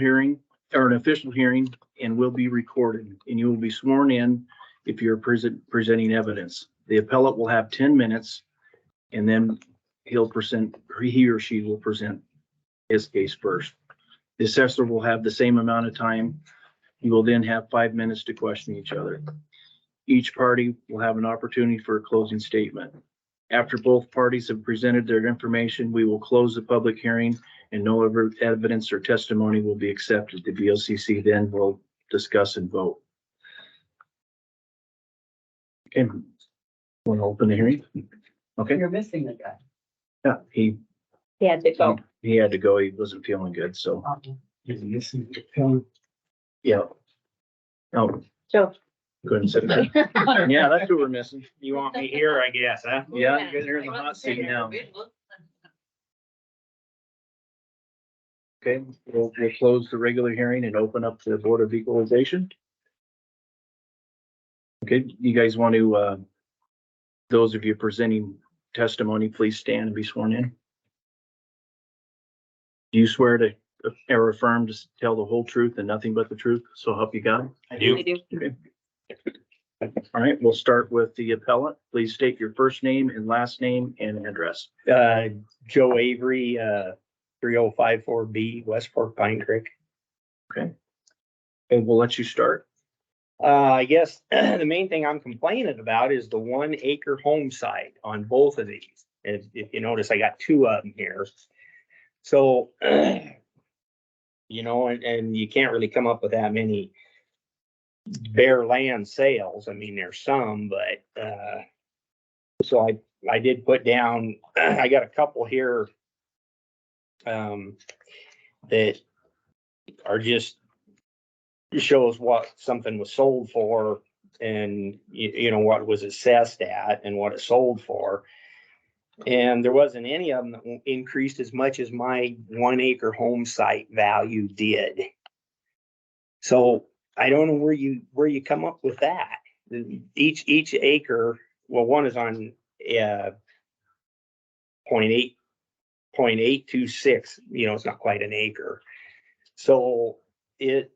hearing or an official hearing and will be recorded, and you will be sworn in if you're presenting evidence. The appellate will have 10 minutes and then he or she will present his case first. The assessor will have the same amount of time. You will then have 5 minutes to question each other. Each party will have an opportunity for a closing statement. After both parties have presented their information, we will close the public hearing and no evidence or testimony will be accepted. The BOCC then will discuss and vote. Okay, want to open the hearing? Okay. You're missing a guy. Yeah, he had to go. He had to go. He wasn't feeling good, so. He's missing the film. Yeah. Oh, So. go ahead and sit down. Yeah, that's who we're missing. You want me here, I guess, huh? Yeah, you're in the hot seat now. Okay, we'll close the regular hearing and open up the Board of Equalization. Okay, you guys want to, those of you presenting testimony, please stand and be sworn in. Do you swear to or affirm to tell the whole truth and nothing but the truth? So help you God? I do. Okay. All right, we'll start with the appellant. Please state your first name and last name and address. Joe Avery, 3054B, West Fork Pine Creek. Okay. And we'll let you start. I guess the main thing I'm complaining about is the 1 acre home site on both of these. If you notice, I got 2 of them here. So, you know, and you can't really come up with that many bare land sales. I mean, there's some, but, so I did put down, I got a couple here, that are just shows what something was sold for and, you know, what was assessed at and what it sold for. And there wasn't any of them that increased as much as my 1 acre home site value did. So I don't know where you come up with that. Each acre, well, one is on 0.826, you know, it's not quite an acre. So it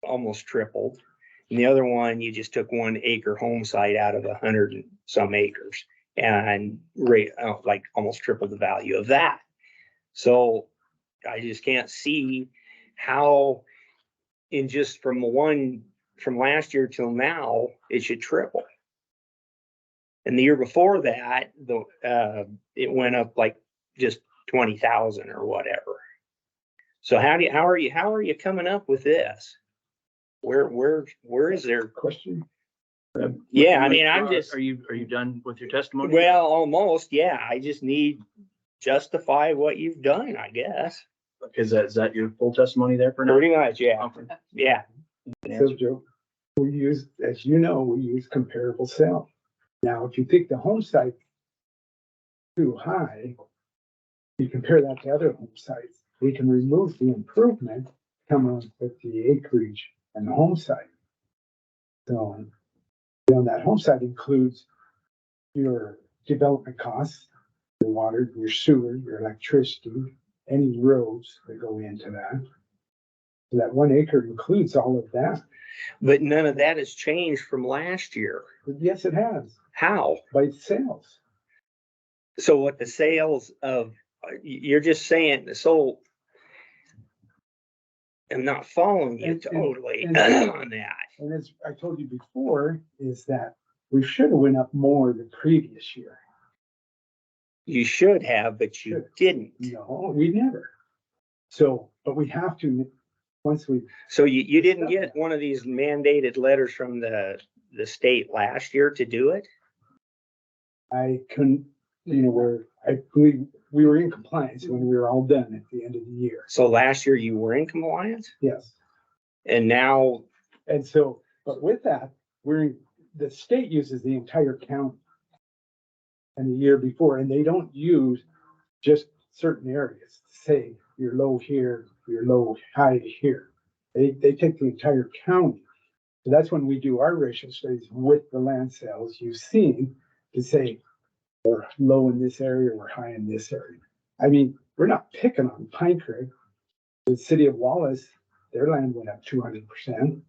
almost tripled. And the other one, you just took 1 acre home site out of 100 and some acres and like almost triple the value of that. So I just can't see how in just from last year till now, it should triple. And the year before that, it went up like just 20,000 or whatever. So how are you coming up with this? Where is there Question. Yeah, I mean, I'm just. Are you done with your testimony? Well, almost, yeah. I just need justify what you've done, I guess. Is that your full testimony there for now? Pretty much, yeah. Okay. Yeah. So Joe, we use, as you know, we use comparable sale. Now, if you think the home site too high, you compare that to other home sites, we can remove the improvement coming with the acreage and the home site. So, you know, that home site includes your development costs, your water, your sewer, your electricity, any roads that go into that. So that 1 acre includes all of that. But none of that has changed from last year. But yes, it has, How? by sales. So what the sales of, you're just saying, so I'm not following you totally on that. And as I told you before, is that we should have went up more the previous year. You should have, but you didn't. No, we never. So, but we have to, once we. So you didn't get one of these mandated letters from the state last year to do it? I couldn't, you know, I believe we were in compliance when we were all done at the end of the year. So last year you were in compliance? Yes. And now. And so, but with that, the state uses the entire county. And the year before, and they don't use just certain areas to say you're low here, you're low, high here. They take the entire county. So that's when we do our ratio studies with the land sales you've seen to say we're low in this area, we're high in this area. I mean, we're not picking on Pine Creek. The city of Wallace their land went up 200%.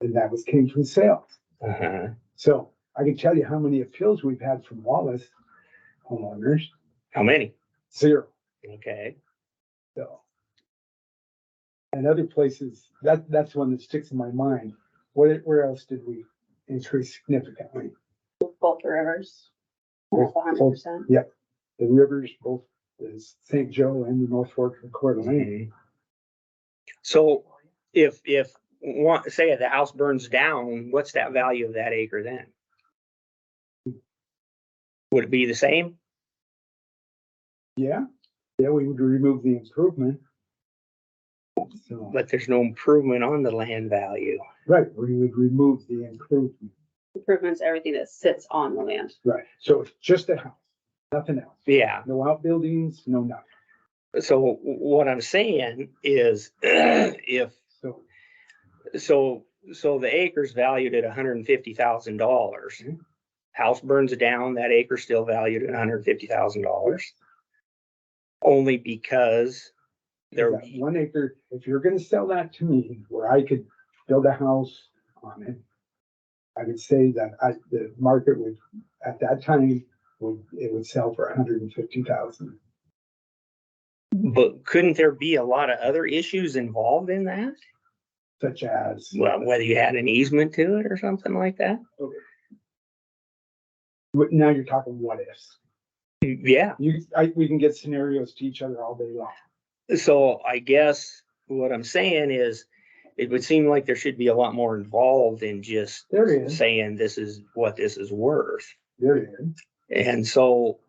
And that came from sales. Uh-huh. So I can tell you how many appeals we've had from Wallace homeowners. How many? 0. Okay. So. And other places, that's one that sticks in my mind. Where else did we increase significantly? Both the rivers. Almost 100%. Yep, the rivers, both the St. Joe and the North Fork of Coeur d'Alene. So if one, say the house burns down, what's that value of that acre then? Would it be the same? Yeah, we would remove the improvement. So, But there's no improvement on the land value. right, we would remove the improvement. Improvements, everything that sits on the land. Right, so it's just a house, nothing else. Yeah. No outbuildings, no nothing. So what I'm saying is if So, so the acre's valued at $150,000. House burns down, that acre's still valued at $150,000. Only because there that 1 acre, if you're gonna sell that to me where I could build a house on it, I would say that the market would, at that time, would sell for 150,000. But couldn't there be a lot of other issues involved in that? Such as, Well, whether you had an easement to it or something like that? now you're talking what ifs. Yeah. We can get scenarios to each other all day long. So I guess what I'm saying is it would seem like there should be a lot more involved in just There is, saying this is what this is worth. there is. And so,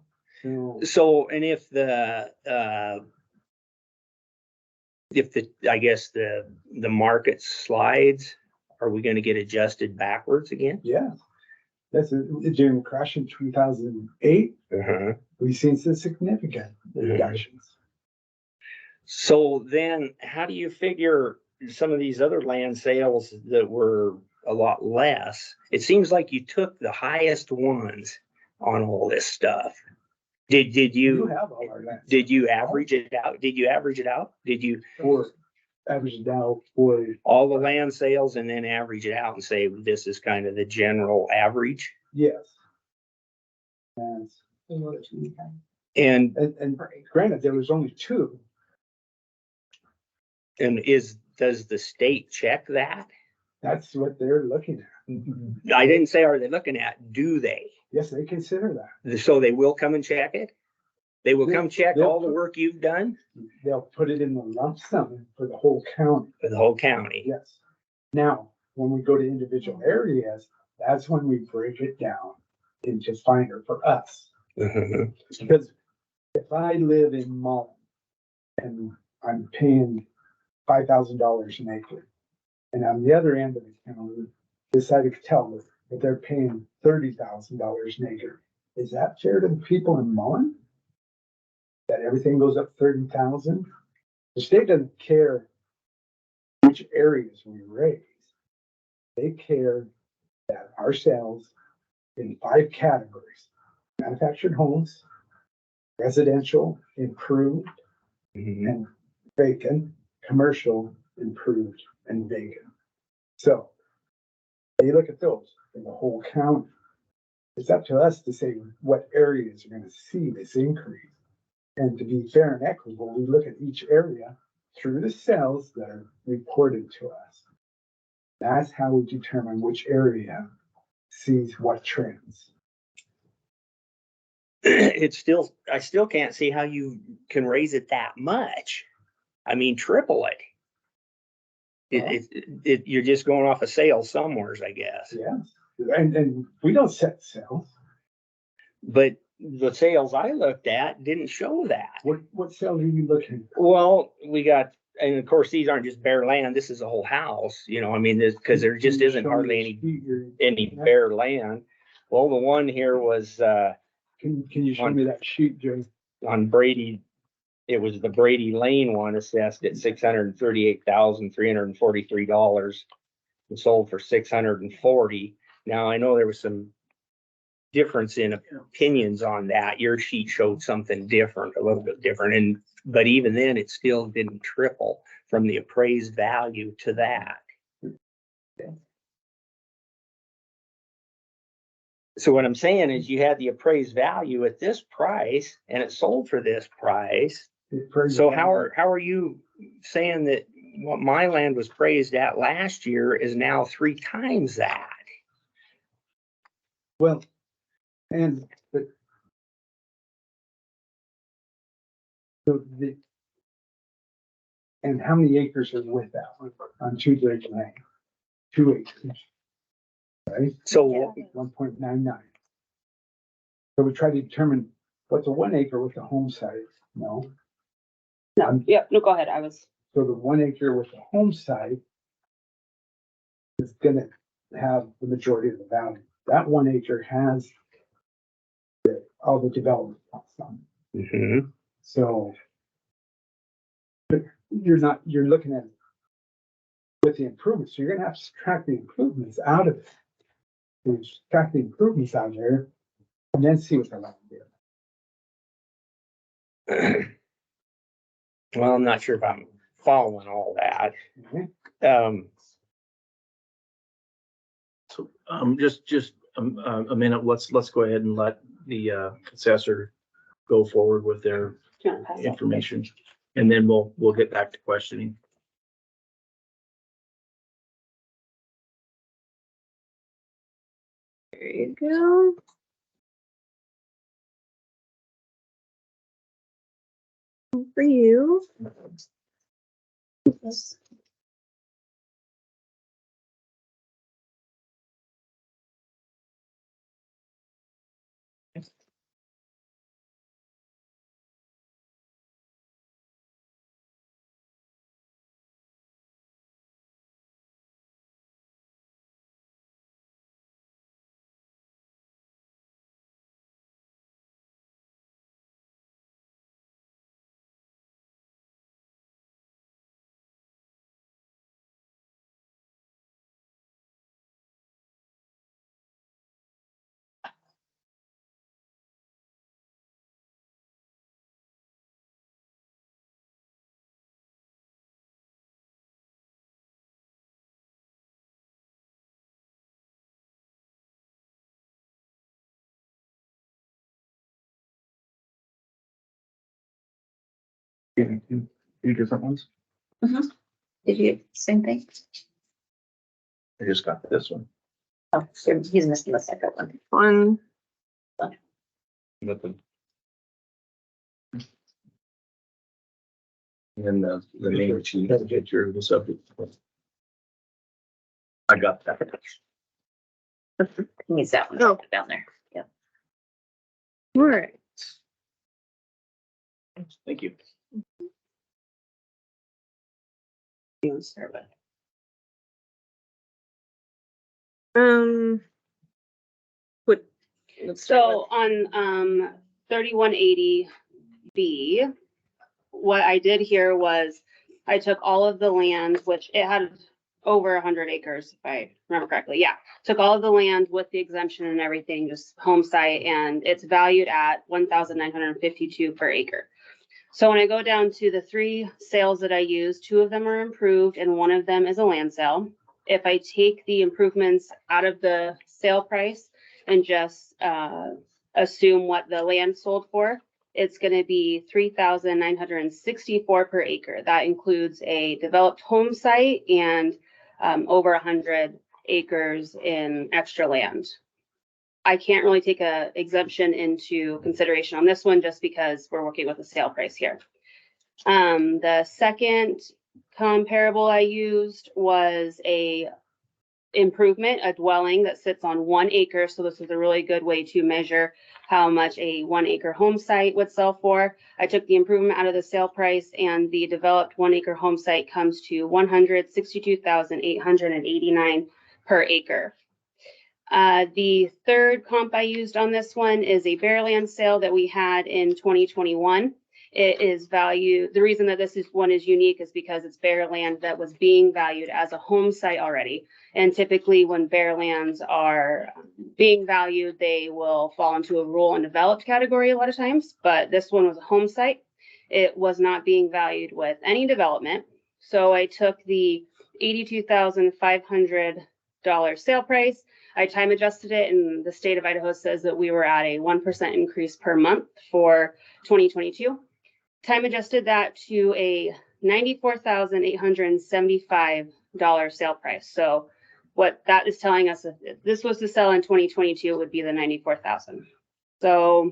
and if I guess the market slides, are we gonna get adjusted backwards again? Yeah, that's during the crash in 2008, we've seen some significant reductions. So then how do you figure some of these other land sales that were a lot less? It seems like you took the highest ones on all this stuff. Did you have all our land. did you average it out? Did you average it out? Did you Average it out for all the land sales and then average it out and say this is kind of the general average? yes. And And granted, there was only 2. does the state check that? That's what they're looking at. I didn't say are they looking at, do they? Yes, they consider that. So they will come and check it? They will come check They'll all the work you've done They'll put it in the lump sum for the whole county. for the whole county? Yes. Now, when we go to individual areas, that's when we break it down into finer for us. Because if I live in Mullen and I'm paying $5,000 an acre, and on the other end of the county, this side of Catalpa, that they're paying $30,000 an acre, is that fair to the people in Mullen? That everything goes up 30,000? The state doesn't care which areas we raise. They care that our sales in 5 categories: manufactured homes, residential, improved, and vacant, commercial, improved, and vacant. So they look at those in the whole county. It's up to us to say what areas are gonna see this increase. And to be fair and equitable, we look at each area through the sales that are reported to us. That's how we determine which area sees what trends. I still can't see how you can raise it that much. I mean, triple it. You're just going off of sales somewheres, I guess. Yeah, and we don't set sales. But the sales I looked at didn't show that. What sales are you looking at? Well, we got, and of course, these aren't just bare land. This is a whole house, I mean, because there just isn't hardly any bare land. Well, the one here was, Can you show me that sheet, Jay? on Brady, it was the Brady Lane one assessed at $638,343 and sold for $640. Now, I know there was some difference in opinions on that. Your sheet showed something different, a little bit different. And But even then, it still didn't triple from the appraised value to that. So what I'm saying is you had the appraised value at this price and it sold for this price. So how are you saying that what my land was appraised at last year is now 3 times that? Well, and, but. So and how many acres are with that one on 2 acre land? 2 acres. Right? So 1.99. So we try to determine what's a 1 acre with a home site, no? No, yep, no, go ahead, So the 1 acre with a home site is gonna have the majority of the value. That 1 acre has all the development costs on it. mhm. So but you're looking at with the improvements, so you're gonna have to subtract the improvements out of it. You subtract the improvements out there and then see what the land is. Well, I'm not sure if I'm following all that. Okay? So, just a minute, let's go ahead and let the assessor go forward with their information. And then we'll get back to questioning. There you go. For you. Two different ones? Did you, same thing? I just got this one. Oh, so he's missing the second one. Nothing. And the name sheet, picture of the subject. I got that. He needs that one down there. Yeah. All right. Thank you. What? So on 3180 B, what I did here was I took all of the land, which it had over 100 acres, if I remember correctly. Yeah, took all of the land with the exemption and everything, just home site, and it's valued at 1,952 per acre. So when I go down to the 3 sales that I used, 2 of them are improved and 1 of them is a land sale. If I take the improvements out of the sale price and just assume what the land sold for, it's going to be 3,964 per acre. That includes a developed home site and over 100 acres in extra land. I can't really take a exemption into consideration on this one just because we're working with a sale price here. The second comparable I used was a improvement, a dwelling that sits on 1 acre. So this is a really good way to measure how much a 1 acre home site would sell for. I took the improvement out of the sale price and the developed 1 acre home site comes to 162,889 per acre. The third comp I used on this one is a bare land sale that we had in 2021. It is valued, the reason that this one is unique is because it's bare land that was being valued as a home site already. And typically when bare lands are being valued, they will fall into a rural and developed category a lot of times, but this one was a home site. it was not being valued with any development. So I took the $82,500 sale price. I time adjusted it, and the state of Idaho says that we were at a 1% increase per month for 2022. Time adjusted that to a $94,875 sale price. So what that is telling us, if this was to sell in 2022, it would be the 94,000. So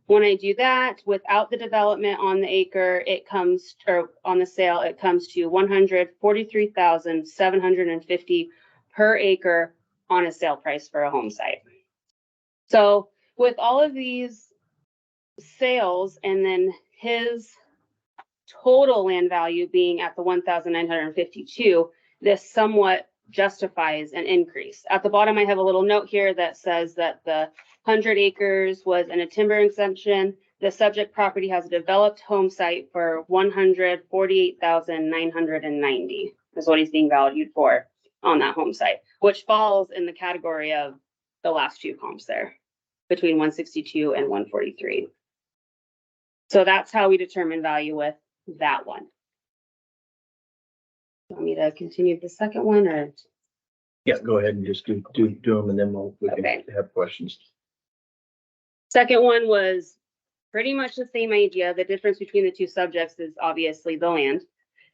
when I do that without the development on the acre, it comes, or on the sale, it comes to 143,750 per acre on a sale price for a home site. So with all of these sales and then his total land value being at the 1,952, this somewhat justifies an increase. At the bottom, I have a little note here that says that the 100 acres was in a timber exemption. The subject property has a developed home site for 148,990 is what he's being valued for on that home site, which falls in the category of the last two comps there between 162 and 143. So that's how we determine value with that one. Want me to continue the second one, or? Yeah, go ahead and just do them and then we can Okay. have questions. Second one was pretty much the same idea. The difference between the two subjects is obviously the land.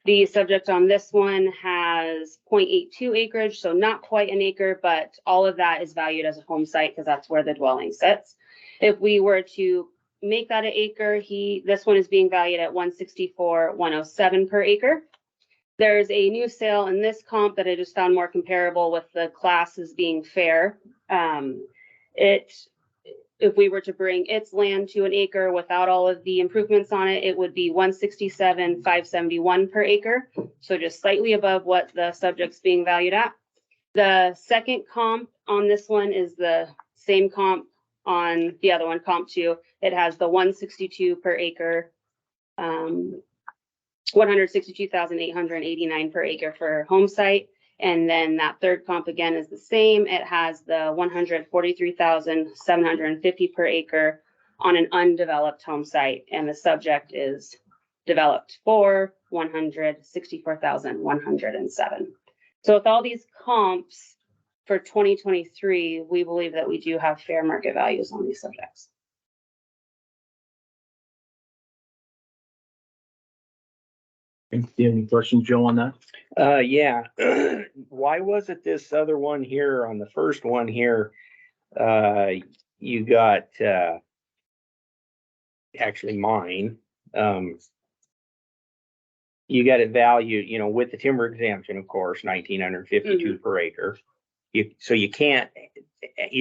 The subject on this one has 0.82 acreage, so not quite an acre, but all of that is valued as a home site because that's where the dwelling sits. If we were to make that an acre, this one is being valued at 164,107 per acre. There's a new sale in this comp that I just found more comparable with the classes being fair. If we were to bring its land to an acre without all of the improvements on it, it would be 167,571 per acre. So just slightly above what the subject's being valued at. The second comp on this one is the same comp on the other one, comp 2. It has the 162 per acre, 162,889 per acre for home site. And then that third comp again is the same. It has the 143,750 per acre on an undeveloped home site. And the subject is developed for 164,107. So with all these comps for 2023, we believe that we do have fair market values on these subjects. Do you have any questions, Joe, on that? Yeah. Why was it this other one here on the first one here? You got, actually mine, you got it valued, with the timber exemption, of course, 1,952 per acre. You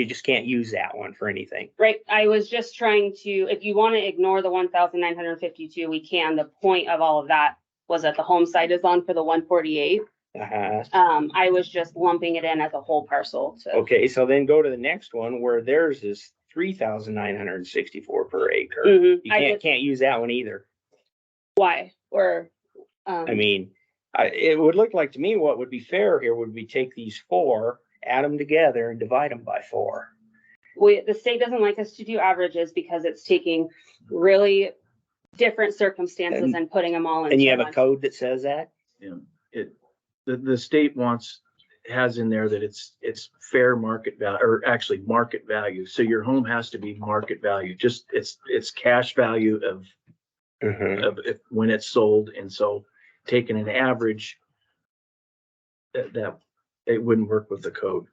just can't use that one for anything. Right, I was just trying to, if you want to ignore the 1,952, we can. The point of all of that was that the home site is on for the 148. I was just lumping it in as a whole parcel. Okay, so then go to the next one where theirs is 3,964 per acre. Mhm. You can't use that one either. Why? Or I mean, it would look like to me what would be fair here would be take these four, add them together and divide them by 4. the state doesn't like us to do averages because it's taking really different circumstances and putting them all in. And you have a code that says that? Yeah, the state has in there that it's fair market value, or actually market value. So your home has to be market value. Just it's cash value of when it's sold. And so taking an average that it wouldn't work with the code.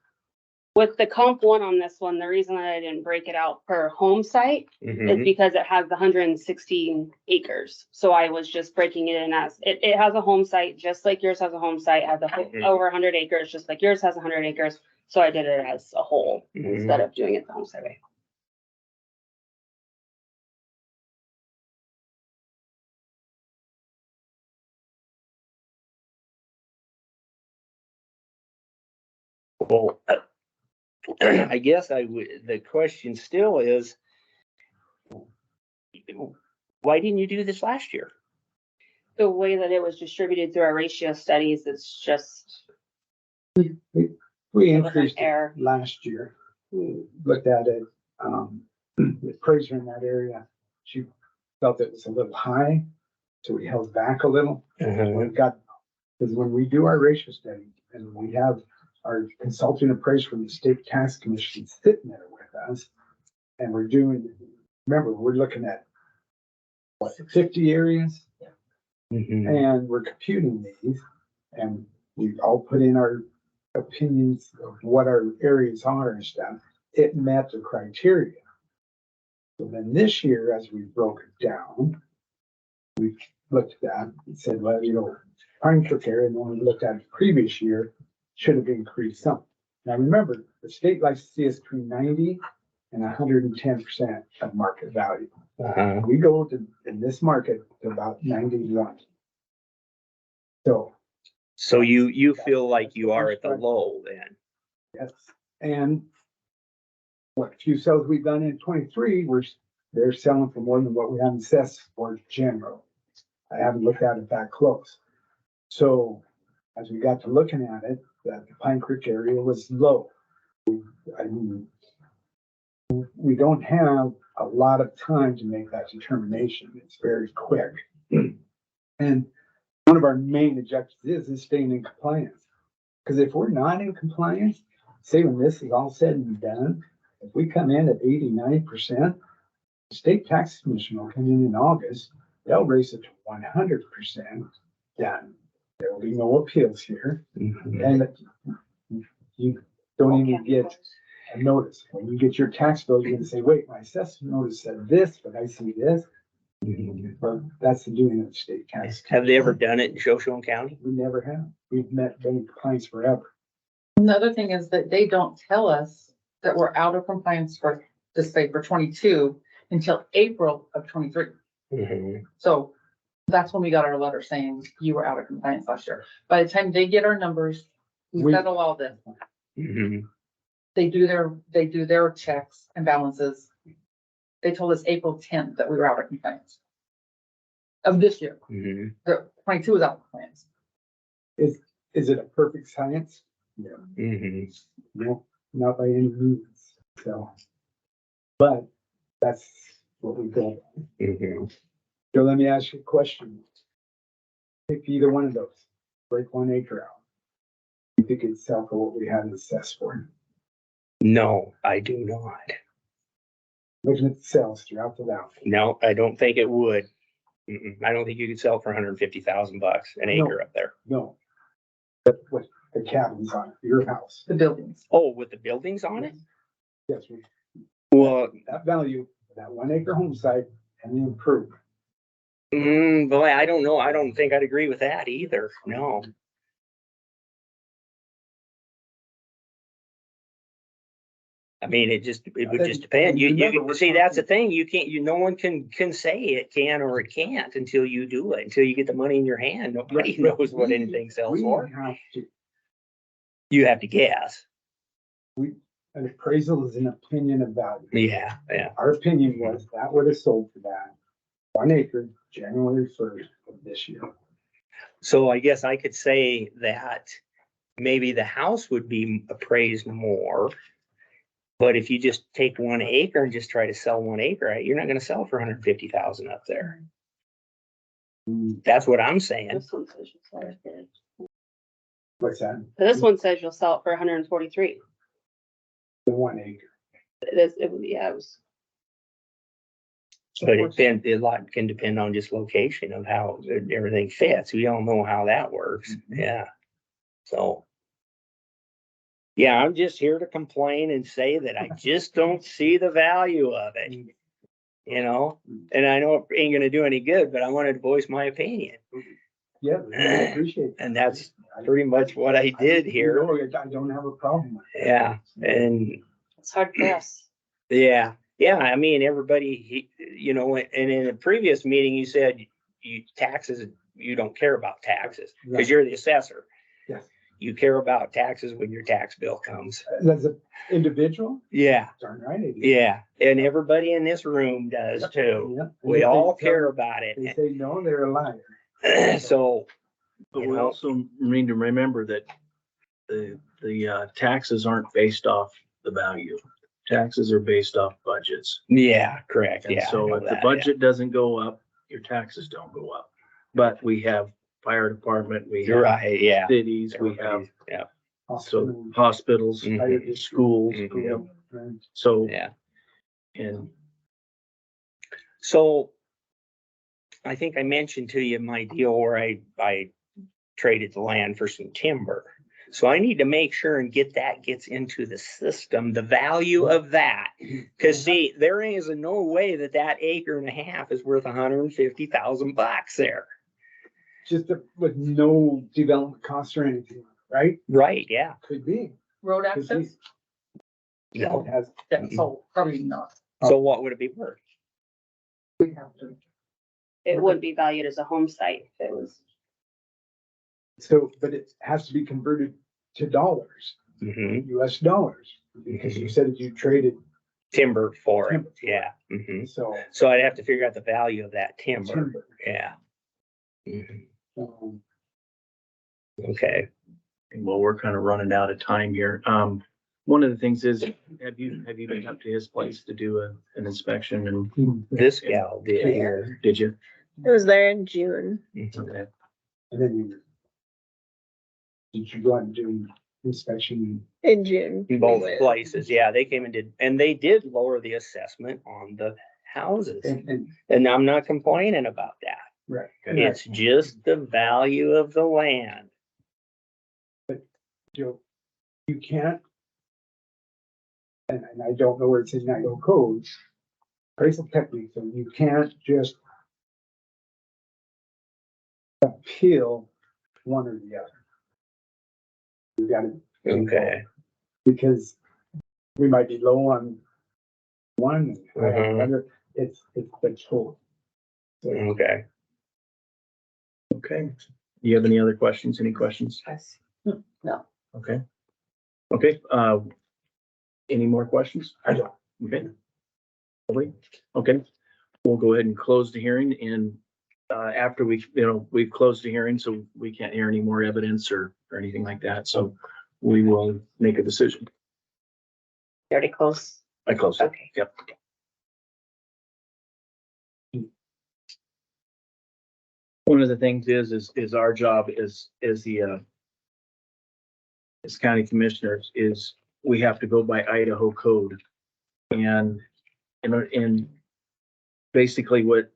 With the comp 1 on this one, the reason that I didn't break it out per home site is because it has the 116 acres. So I was just breaking it in as it has a home site, just like yours has a home site, has over 100 acres, just like yours has 100 acres. So I did it as a whole instead of doing it the home site way. Well, I guess the question still is, why didn't you do this last year? The way that it was distributed through our ratio studies, it's just We increased it error. last year. We looked at it, the appraiser in that area, she felt it was a little high, so we held back a little. We've got, because when we do our ratio study and we have our consulting appraiser from the state tax commission sitting there with us, and we're doing, remember, we're looking at what, 50 areas, and we're computing these, and we all put in our opinions of what our areas are and stuff. It met the criteria. So then this year, as we broke it down, we looked at that and said, well, you know, Pine Creek area, and when we looked at the previous year, should have increased some. Now remember, the state likes to see us between 90 and 110% of market value. We go to, in this market, to about 91. So you feel like you are at the low then? Yes, and what few sales we've done in 23, they're selling for more than what we have assessed for general. I haven't looked at it that close. So as we got to looking at it, the Pine Creek area was low. I mean, we don't have a lot of time to make that determination. It's very quick. And one of our main objectives is staying in compliance. Because if we're not in compliance, say when this is all said and done, if we come in at 89%, the state tax commission will come in August, they'll raise it to 100% done. There will be no appeals here. And you don't even get a notice. When you get your tax bill, you're gonna say, wait, my assessment notice said this, but I see this. Well, that's the doing of the state tax. Have they ever done it in Shoshone County? We never have. We've been in compliance forever. Another thing is that they don't tell us that we're out of compliance for this say for 22 until April of 23. So that's when we got our letter saying you were out of compliance last year. By the time they get our numbers, we settle all this. They do their checks and balances. They told us April 10th that we were out of compliance of this year. The 22 is out of compliance. Is it a perfect science? Yeah. No, not by any means. So, but that's what we go. So let me ask you a question. Pick either one of those, break 1 acre out. You think it'd sell for what we had it assessed for? No, I do not. Looking at the sales throughout the valley. No, I don't think it would. I don't think you could sell for $150,000 an acre up there. No. But what the cabins on your house. The buildings. Oh, with the buildings on it? Yes, Well, that value, that 1 acre home site and the improvement. boy, I don't know. I don't think I'd agree with that either. No. I mean, it would just depend. You see, that's the thing. You can't, no one can say it can or it can't until you do it, until you get the money in your hand. Nobody knows what anything sells for. You have to guess. An appraisal is an opinion of value. Yeah. Our opinion was that would have sold for that 1 acre, January 1st of this year. So I guess I could say that maybe the house would be appraised more. But if you just take 1 acre and just try to sell 1 acre, you're not going to sell for 150,000 up there. That's what I'm saying. This one says you'll sell it for- What's that? This one says you'll sell it for 143. The 1 acre. It was. But a lot can depend on just location of how everything fits. We all know how that works. Yeah. So. Yeah, I'm just here to complain and say that I just don't see the value of it. You know, and I know it ain't gonna do any good, but I wanted to voice my opinion. Yeah, I appreciate it. And that's pretty much what I did here. I don't have a problem with it. Yeah, and It's hard to guess. yeah, I mean, everybody, you know, and in a previous meeting, you said taxes, you don't care about taxes because you're the assessor. Yes. You care about taxes when your tax bill comes. As an individual? Yeah. Darn right. I do. Yeah, and everybody in this room does too. Yep. We all care about They it. say no, they're a liar. So, But we also need to remember that the taxes aren't based off the value. taxes are based off budgets. Yeah, correct, And yeah. I so know if the that, yeah. budget doesn't go up, your taxes don't go up. But we have fire department, we You're have right, yeah. cities, we have Everybody's- Yeah, so hospitals, Mhm. higher district, schools, Mhm. yep. right? So, yeah. and So I think I mentioned to you my deal where I traded the land for some timber. So I need to make sure and get that gets into the system, the value of that. Cause see, there is no way that that acre and a half is worth $150,000 there. Just with no development costs or anything, right? Right, yeah. Could be. Road 'Cause access, No. It has, yeah, so probably not. So what would it be worth? We have to. It wouldn't be valued as a home site if it was. so, but it has to be converted to dollars, Mhm. US dollars. Because you said that you traded, Timber for it, Timber for it. yeah. Mhm. so. So I'd have to figure out the value of that timber, Timber. yeah. Mhm. um, Okay. well, we're kind of running out of time here. One of the things is, have you been up to his place to do an inspection and This gal did here. did you? It was there in June. Okay. And then did you go out and do inspection? In June. In both places, yeah, they came and they did lower the assessment on the houses. And I'm not complaining about that. Right. It's just the value of the land. You can't, and I don't know where it's in Idaho codes, appraisal techniques, so you can't just appeal one or the other. You gotta. Okay. Because we might be low on one, and high on the Mhm. other, it's the total. So, Okay. Okay. Do you have any other questions? Any questions? Yes. Okay. Okay, any more questions? I don't. Okay. Okay, we'll go ahead and close the hearing and, after we've closed the hearing, so we can't hear any more evidence or anything like that, so we will make a decision. Already close. I close it. Okay. Yep. One of the things is our job as county commissioners is we have to go by Idaho code. And basically what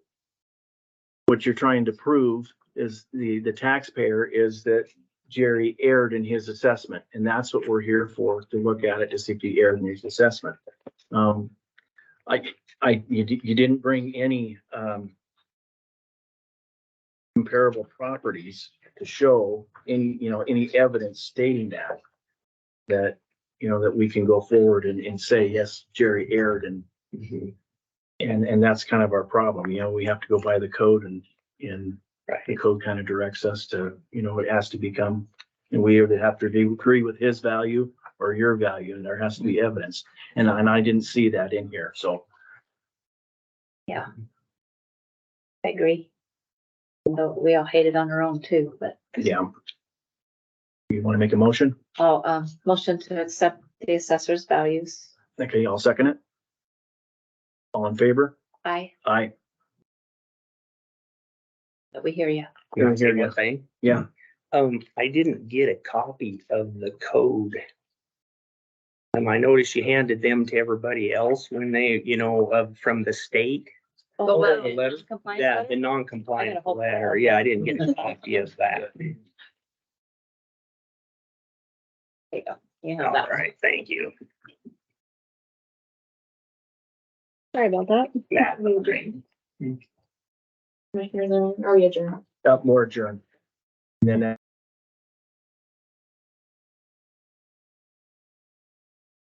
you're trying to prove is the taxpayer is that Jerry erred in his assessment. And that's what we're here for, to look at it to see if he erred in his assessment. You didn't bring any, comparable properties to show any evidence stating that we can go forward and say, yes, Jerry erred, and that's kind of our problem. We have to go by the code, and the code kind of directs us to, it has to become, and we either have to agree with his value or your value, and there has to be evidence. And I didn't see that in here, so. I agree. Though we all hate it on our own too, but Yeah. You want to make a motion? motion to accept the assessor's values. Okay, I'll second it. All in favor? Aye, Aye. but we hear you. You want to Hear say ya. one thing? Yeah. I didn't get a copy of the code. I noticed you handed them to everybody else when they, from the state. Oh, letter. The letter? compliance Yeah, letter? the I got non-compliant a whole letter. pile. Yeah, I didn't get a copy of that. There you go. You have All that. right, thank you. Sorry about that. That was Commissioners, are we adjourned? More adjourned. And then